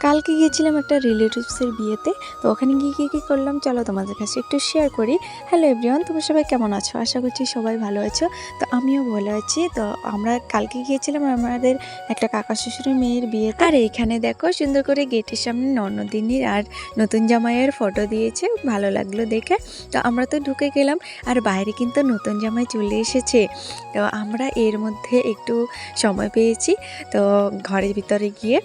কালকে গিয়েছিলাম একটা রিলেটিভসের বিয়েতে। তো ওখানে গিয়ে কী করলাম চলো তোমাদের কাছে একটু শেয়ার করি। হ্যালো এভরিওয়ান, তোমরা সবাই কেমন আছো? আশা করছি সবাই ভালো আছো। তো আমিও ভালো আছি। তো আমরা কালকে গিয়েছিলাম আমাদের একটা কাকা শ্বশুরের মেয়ের বিয়েতে। আর এইখানে দেখো সুন্দর করে গেটের সামনে ননদিনীর আর নতুন জামাইয়ের ফটো দিয়েছে, ভালো লাগলো দেখে। তো আমরা তো ঢুকে গেলাম, আর বাইরে কিন্তু নতুন জামাই চলে এসেছে। তো আমরা এর মধ্যে একটু সময় পেয়েছি, তো ঘরের ভিতরে গিয়ে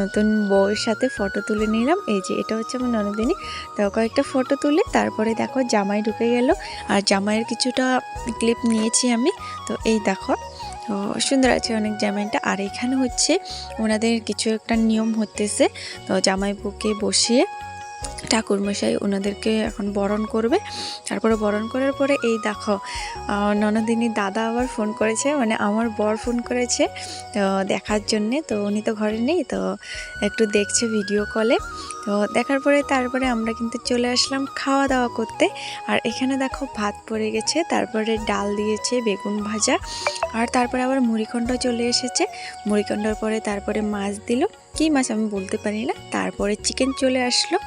নতুন বউয়ের সাথে ফটো তুলে নিলাম। এই যে এটা হচ্ছে আমার ননদিনী। তো কয়েকটা ফটো তুলে তারপরে দেখো জামাই ঢুকে গেল, আর জামাইয়ের কিছুটা ক্লিপ নিয়েছি আমি। তো এই দেখো, তো সুন্দর আছে অনেক জামাইটা। আর এখানে হচ্ছে ওনাদের কিছু একটা নিয়ম হতেছে। তো জামাই বউকে বসিয়ে ঠাকুরমশাই ওনাদেরকে এখন বরণ করবে। তারপরে বরণ করার পরে এই দেখো ননদিনীর দাদা আবার ফোন করেছে, মানে আমার বর ফোন করেছে তো দেখার জন্যে। তো উনি তো ঘরে নেই, তো একটু দেখছে ভিডিও কলে। তো দেখার পরে তারপরে আমরা কিন্তু চলে আসলাম খাওয়া দাওয়া করতে। আর এখানে দেখো ভাত পড়ে গেছে, তারপরে ডাল দিয়েছে, বেগুন ভাজা, আর তারপরে আবার মুড়িঘণ্ট চলে এসেছে। মুড়িঘণ্টার পরে তারপরে মাছ দিল, কী মাছ আমি বলতে পারি না। তারপরে চিকেন চলে আসলো।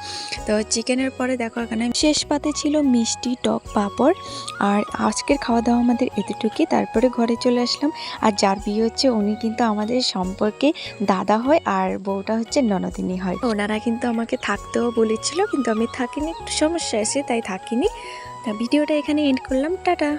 তো চিকেনের পরে দেখো এখানে শেষ পাতে ছিল মিষ্টি, টক, পাঁপড়। আর আজকের খাওয়া দাওয়া আমাদের এতটুকুই। তারপরে ঘরে চলে আসলাম। আর যার বিয়ে হচ্ছে উনি কিন্তু আমাদের সম্পর্কে দাদা হয়, আর বউটা হচ্ছে ননদিনী হয়। ওনারা কিন্তু আমাকে থাকতেও বলেছিল, কিন্তু আমি থাকিনি, একটু সমস্যা আছে তাই থাকিনি। তা ভিডিওটা এখানে এন্ড করলাম, টাটা।